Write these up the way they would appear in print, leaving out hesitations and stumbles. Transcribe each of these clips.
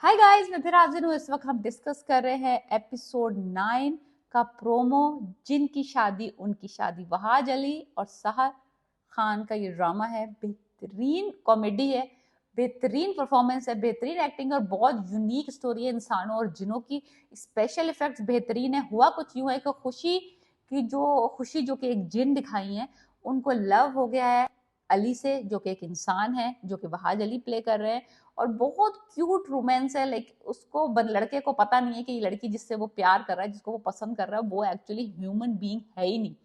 Hi guys, मैं फिर हाजिर हूँ। इस वक्त हम डिस्कस कर रहे हैं एपिसोड 9 का प्रोमो, जिनकी शादी उनकी शादी। वहाज अली और सहर खान का ये ड्रामा है। बेहतरीन कॉमेडी है, बेहतरीन परफॉर्मेंस है, बेहतरीन एक्टिंग और बहुत यूनिक स्टोरी है। इंसानों और जिनों की स्पेशल इफेक्ट्स बेहतरीन है। हुआ कुछ यूं है कि खुशी जो कि एक जिन दिखाई है, उनको लव हो गया है अली से, जो कि एक इंसान है, जो कि वहाज अली प्ले कर रहे हैं। और बहुत क्यूट रोमांस है। लाइक उसको लड़के को पता नहीं है कि ये लड़की जिससे वो प्यार कर रहा है, जिसको वो पसंद कर रहा है, वो एक्चुअली ह्यूमन बीइंग है ही नहीं।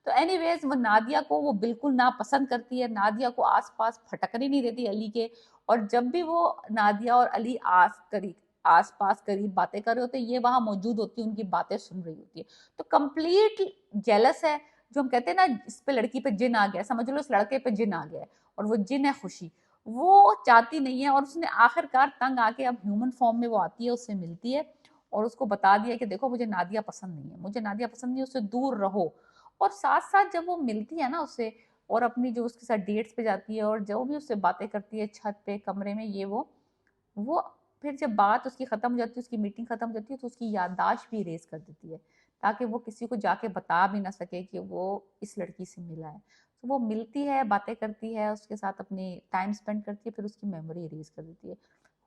तो एनीवेज, वो नादिया को वो बिल्कुल ना पसंद करती है, नादिया को आसपास फटकने नहीं देती अली के। और जब भी वो नादिया और अली आस पास करीब बातें कर रहे होते हैं, ये वहां मौजूद होती है, उनकी बातें सुन रही होती है। तो कंप्लीट जेलस है। जो हम कहते हैं ना, इस पे लड़की पे जिन आ गया, समझ लो इस लड़के पे जिन आ गया है। और वो जिन है खुशी, वो चाहती नहीं है। और उसने आखिरकार तंग आके अब ह्यूमन फॉर्म में वो आती है, उससे मिलती है और उसको बता दिया कि देखो, मुझे नादिया पसंद नहीं है, मुझे नादिया पसंद नहीं है, उससे दूर रहो। और साथ साथ जब वो मिलती है ना उससे, और अपनी जो उसके साथ डेट्स पे जाती है और जो भी उससे बातें करती है छत पे, कमरे में, ये वो फिर जब बात उसकी खत्म हो जाती है, उसकी मीटिंग खत्म हो जाती है, तो उसकी याददाश्त भी इरेज कर देती है, ताकि वो किसी को जाके बता भी ना सके कि वो इस लड़की से मिला है। तो वो मिलती है, बातें करती है, उसके साथ अपनी टाइम स्पेंड करती है, फिर उसकी मेमोरी इरेज कर देती है।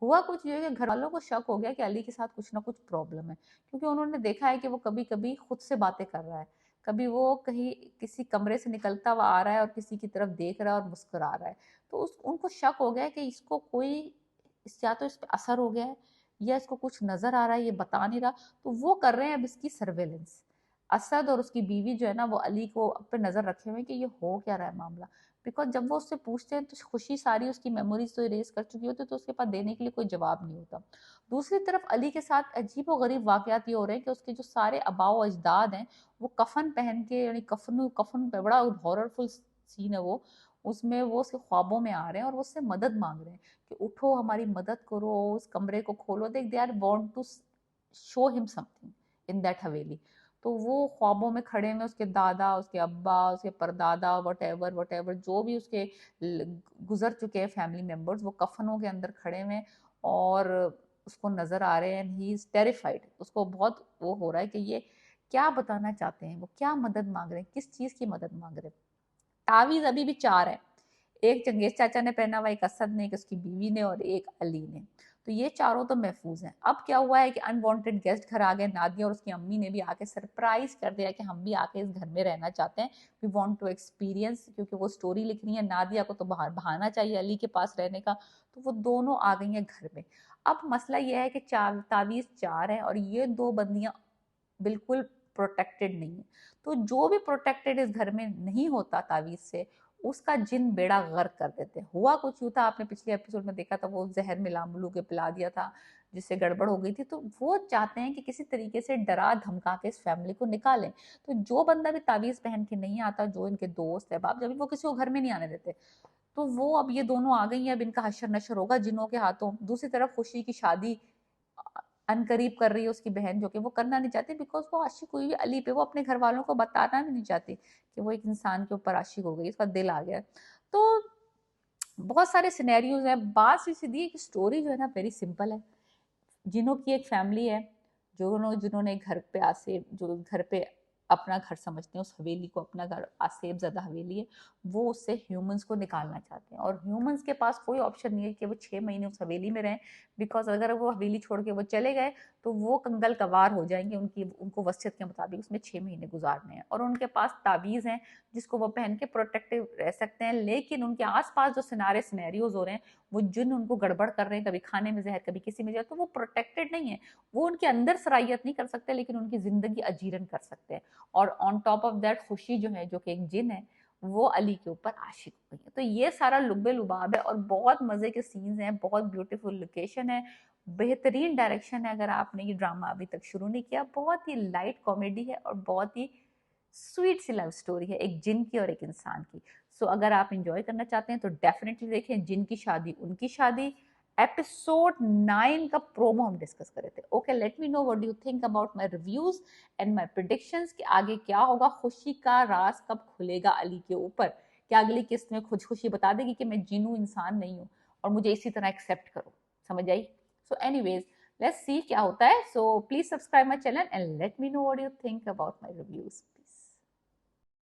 हुआ कुछ ये कि घर वालों को शक हो गया कि अली के साथ कुछ ना कुछ प्रॉब्लम है, क्योंकि उन्होंने देखा है कि वो कभी कभी खुद से बातें कर रहा है। कभी वो कहीं किसी कमरे से निकलता हुआ आ रहा है और किसी की तरफ देख रहा है और मुस्कुरा रहा है। तो उनको शक हो गया कि इसको कोई या तो इस पे असर हो गया है, या इसको कुछ नजर आ रहा है, ये बता नहीं रहा। तो वो कर रहे हैं अब इसकी सर्वेलेंस। असद और उसकी बीवी जो है ना, वो अली को पे नजर रखे हुए हैं कि ये हो क्या रहा है मामला। बिकॉज जब वो उससे पूछते हैं तो खुशी सारी उसकी मेमोरीज तो इरेज कर चुकी होती है, तो उसके पास देने के लिए कोई जवाब नहीं होता। दूसरी तरफ अली के साथ अजीब व गरीब वाकयात ये हो रहे हैं कि उसके जो सारे आबाओ अजदाद हैं, वो कफन पहन के, यानी कफन कफन पे, बड़ा हॉररफुल सीन है वो। उसमें वो उसके ख्वाबों में आ रहे हैं और वो उससे मदद मांग रहे हैं कि उठो, हमारी मदद करो, उस कमरे को खोलो। देख, they are want to show him something in that haveli. तो वो ख्वाबों में खड़े में उसके दादा, उसके अब्बा, उसके परदादा, वट एवर जो भी उसके गुजर चुके हैं फैमिली मेंबर्स, वो कफनों के अंदर खड़े में और उसको नजर आ रहे हैं। He is terrified. उसको बहुत वो हो रहा है कि ये क्या बताना चाहते हैं, वो क्या मदद मांग रहे हैं, किस चीज की मदद मांग रहे हैं। तावीज अभी भी 4 है। एक चंगेज चाचा ने पहना हुआ, एक असद ने, एक उसकी बीवी ने और एक अली ने। तो ये चारों तो महफूज हैं। अब क्या हुआ है कि अनवांटेड गेस्ट घर आ गए। नादिया और उसकी अम्मी ने भी आके सरप्राइज कर दिया कि हम भी आके इस घर में रहना चाहते हैं, वी वांट टू एक्सपीरियंस। क्योंकि वो स्टोरी लिख रही है, नादिया को तो बाहर बहाना चाहिए अली के पास रहने का। तो वो दोनों आ गई हैं घर में। अब मसला यह है कि तावीज 4 है और ये दो बंदियां बिल्कुल प्रोटेक्टेड नहीं है। तो जो भी प्रोटेक्टेड इस घर में नहीं होता तावीज से, उसका जिन बेड़ा गर्क कर देते हैं। हुआ कुछ यूं था, आपने पिछले एपिसोड में देखा था, वो जहर मिला मुलू के पिला दिया था, जिससे गड़बड़ हो गई थी। तो वो चाहते हैं कि किसी तरीके से डरा धमका के इस फैमिली को निकालें। तो जो बंदा भी तावीज पहन के नहीं आता, जो इनके दोस्त है बाप, जब वो किसी को घर में नहीं आने देते, तो वो अब ये दोनों आ गई हैं। अब इनका हशर नशर होगा जिनों के हाथों। दूसरी तरफ खुशी की शादी अनकरीब कर रही है उसकी बहन, जो कि वो करना नहीं चाहती, बिकॉज वो आशिक हुई है अली पे। वो अपने घर वालों को बताना भी नहीं चाहती कि वो एक इंसान के ऊपर आशिक हो गई, उसका दिल आ गया। तो बहुत सारे सिनेरियोज हैं। बात सीधी है कि स्टोरी जो है ना, वेरी सिंपल है। जिन्हों की एक फैमिली है, जो जिन्होंने घर पे आसे, जो घर पे अपना घर समझते हैं, उस हवेली को अपना घर, आसेब ज़्यादा हवेली है, वो उससे ह्यूमंस को निकालना चाहते हैं। और ह्यूमंस के पास कोई ऑप्शन नहीं है कि वो 6 महीने उस हवेली में रहें। बिकॉज अगर वो हवेली छोड़ के वो चले गए, तो वो कंगल कवार हो जाएंगे। उनको वसीयत के मुताबिक उसमें 6 महीने गुजारने हैं। और उनके पास तावीज़ हैं जिसको वो पहन के प्रोटेक्टिव रह सकते हैं। लेकिन उनके आसपास जो सिनेरियोज हो रहे हैं, वो जिन उनको गड़बड़ कर रहे हैं, कभी खाने में जहर, कभी किसी में जहर, तो वो प्रोटेक्टेड नहीं है। वो उनके अंदर सराहियत नहीं कर सकते, लेकिन उनकी जिंदगी अजीरन कर सकते हैं। और ऑन टॉप ऑफ दैट, खुशी जो है, जो कि एक जिन है, वो अली के ऊपर आशिक हो गई है। तो ये सारा लुब्बे लुबाब है और बहुत मजे के सीन्स हैं, बहुत ब्यूटीफुल लोकेशन है, बेहतरीन डायरेक्शन है। अगर आपने ये ड्रामा अभी तक शुरू नहीं किया, बहुत ही लाइट कॉमेडी है और बहुत ही स्वीट सी लव स्टोरी है, एक जिन की और एक इंसान की। सो अगर आप इंजॉय करना चाहते हैं तो डेफिनेटली देखें जिन की शादी उनकी शादी। एपिसोड 9 का प्रोमो हम डिस्कस कर रहे थे। Okay, let me know what you think about my reviews and my predictions कि आगे क्या होगा। खुशी का राज कब खुलेगा अली के ऊपर? क्या अगली किस्त में खुद खुशी बता देगी कि मैं जिन हूं, इंसान नहीं हूं, और मुझे इसी तरह एक्सेप्ट करो? समझ आई? सो एनीवेज लेट्स सी क्या होता है. So please subscribe my channel and let me know what you think about my reviews.